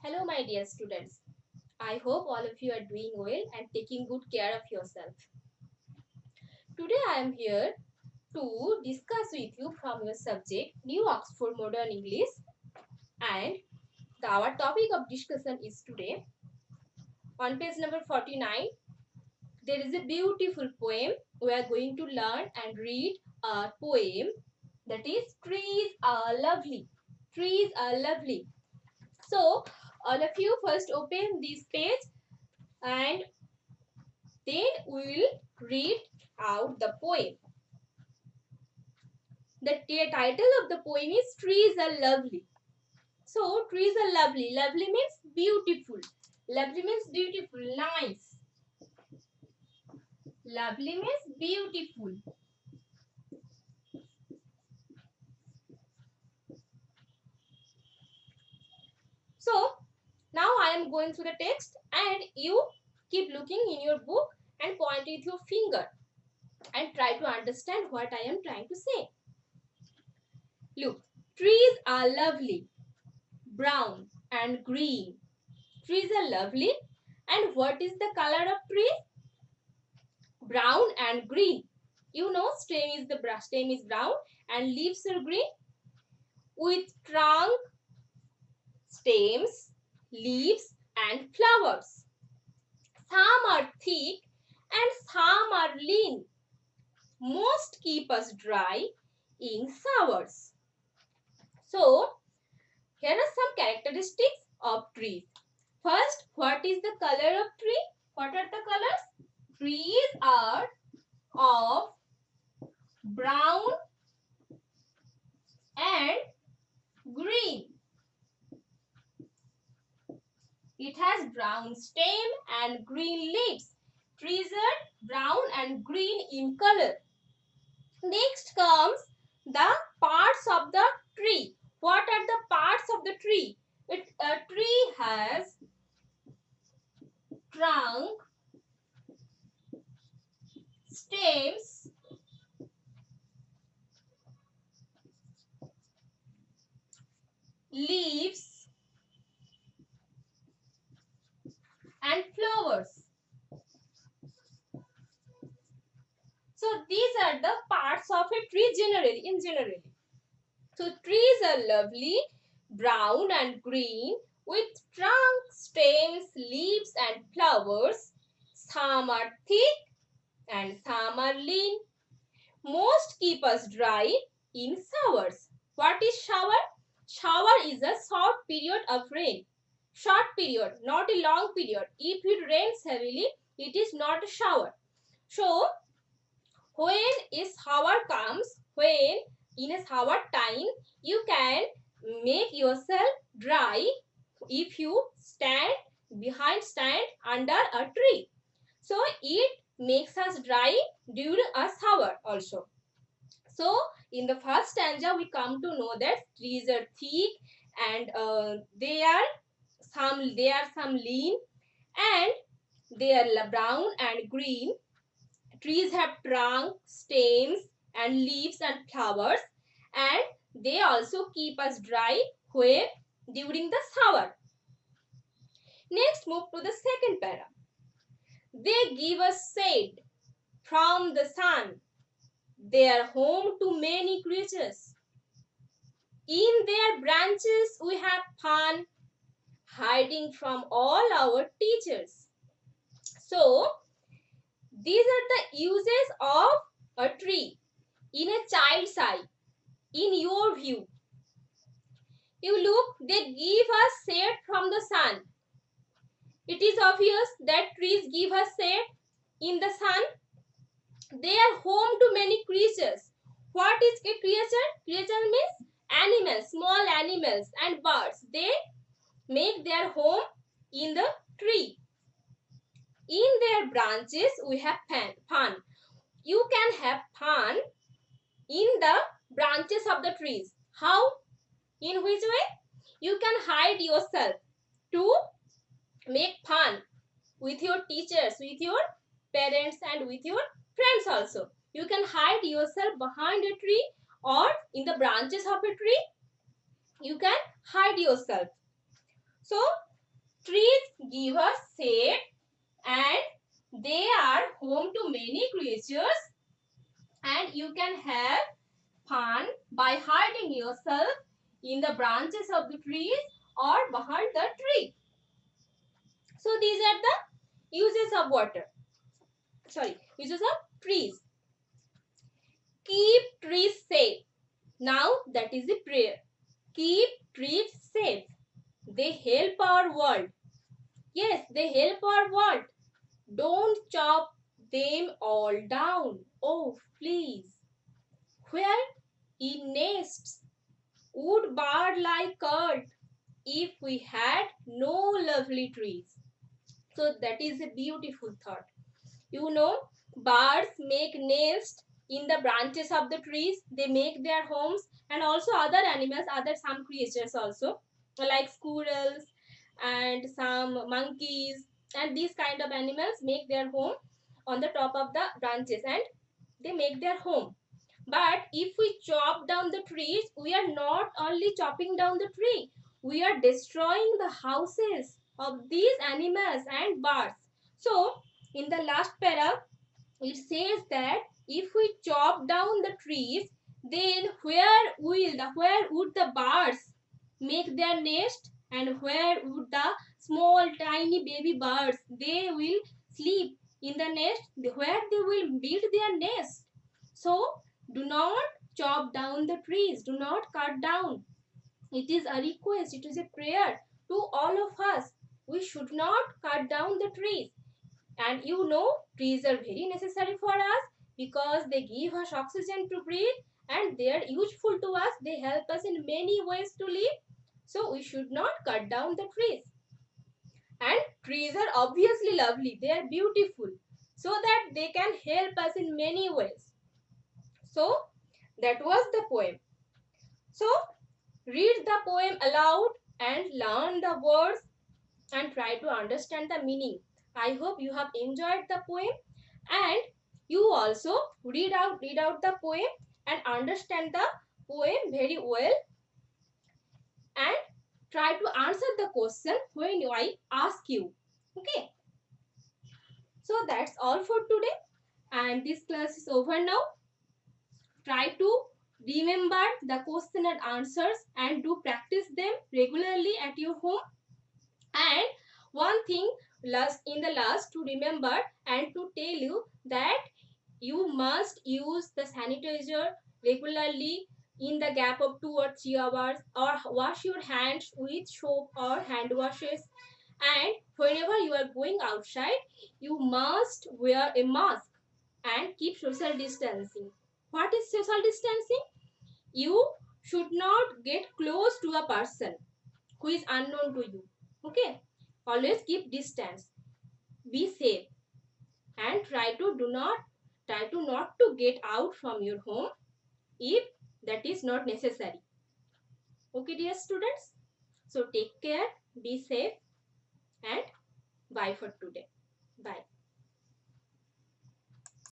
Hello, my dear students. I hope all of you are doing well and taking good care of yourself. Today I am here to discuss with you from your subject New Oxford Modern English, and our topic of discussion is today on page number 49. There is a beautiful poem. We are going to learn and read a poem that is Trees Are Lovely. Trees are lovely. So all of you first open this page and then we will read out the poem. The title of the poem is Trees Are Lovely. So, trees are lovely. Lovely means beautiful. Lovely means beautiful, nice. Lovely means beautiful. So, now I am going through the text and you keep looking in your book and point with your finger and try to understand what I am trying to say. Look, trees are lovely, brown and green. Trees are lovely. And what is the color of trees? Brown and green. You know, stem is brown and leaves are green. With trunk, stems, leaves and flowers. Some are thick and some are lean. Most keep us dry in showers. So, here are some characteristics of trees. First, what is the color of tree? What are the colors? Trees are of brown and green. It has brown stem and green leaves. Trees are brown and green in color. Next comes the parts of the tree. What are the parts of the tree? A tree has trunk, stems, leaves and flowers. So these are the parts of a tree generally. So trees are lovely, brown and green with trunk, stems, leaves and flowers. Some are thick and some are lean. Most keep us dry in showers. What is shower? Shower is a short period of rain. Short period, not a long period. If it rains heavily, it is not a shower. So, when a shower comes, when in a shower time, you can make yourself dry if you stand under a tree. So, it makes us dry during a shower also. So, in the first stanza, we come to know that trees are thick and they are some lean and they are brown and green. Trees have trunk, stems and leaves and flowers, and they also keep us dry when during the shower. Next, move to the second para. They give us shade from the sun. They are home to many creatures. In their branches we have fun, hiding from all our teachers. So, these are the uses of a tree in a child's eye, in your view. You look, they give us shade from the sun. It is obvious that trees give us shade in the sun. They are home to many creatures. What is a creature? Creature means animals, small animals and birds. They make their home in the tree. In their branches we have fun. You can have fun in the branches of the trees. How? In which way? You can hide yourself to make fun with your teachers, with your parents and with your friends also. You can hide yourself behind a tree or in the branches of a tree. You can hide yourself. So, Trees give us shade and they are home to many creatures, and you can have fun by hiding yourself in the branches of the trees or behind the tree. So these are the uses of water. Uses of trees. Keep trees safe. Now that is the prayer. Keep trees safe. They help our world. Yes, they help our world. Don't chop them all down. Oh, please. Where? In nests. Would bird like curd if we had no lovely trees? So that is a beautiful thought. You know, birds make nests in the branches of the trees. They make their homes, and also other animals, some creatures also, like squirrels and some monkeys, and these kind of animals make their home on the top of the branches, and they make their home. But if we chop down the trees, we are not only chopping down the tree, we are destroying the houses of these animals and birds. So, in the last para, it says that if we chop down the trees, then where would the birds make their nest, and where would the small tiny baby birds they will sleep in the nest, where they will build their nest? So do not chop down the trees, do not cut down. It is a request, it is a prayer to all of us. We should not cut down the trees. And you know, trees are very necessary for us because they give us oxygen to breathe, and they are useful to us. They help us in many ways to live. So we should not cut down the trees. And trees are obviously lovely. They are beautiful, so that they can help us in many ways. So that was the poem. So read the poem aloud and learn the words and try to understand the meaning. I hope you have enjoyed the poem, and you also read out the poem and understand the poem very well, and try to answer the question when I ask you. Okay. So that's all for today, and this class is over now. Try to remember the question and answers and do practice them regularly at your home. And one thing in the last to remember and to tell you that you must use the sanitizer regularly in the gap of 2 or 3 hours, or wash your hands with soap or hand washes. And whenever you are going outside, you must wear a mask and keep social distancing. What is social distancing? You should not get close to a person who is unknown to you. Okay, always keep distance, be safe, and try to not to get out from your home if that is not necessary. Okay, dear students, so take care, be safe, and bye for today. Bye.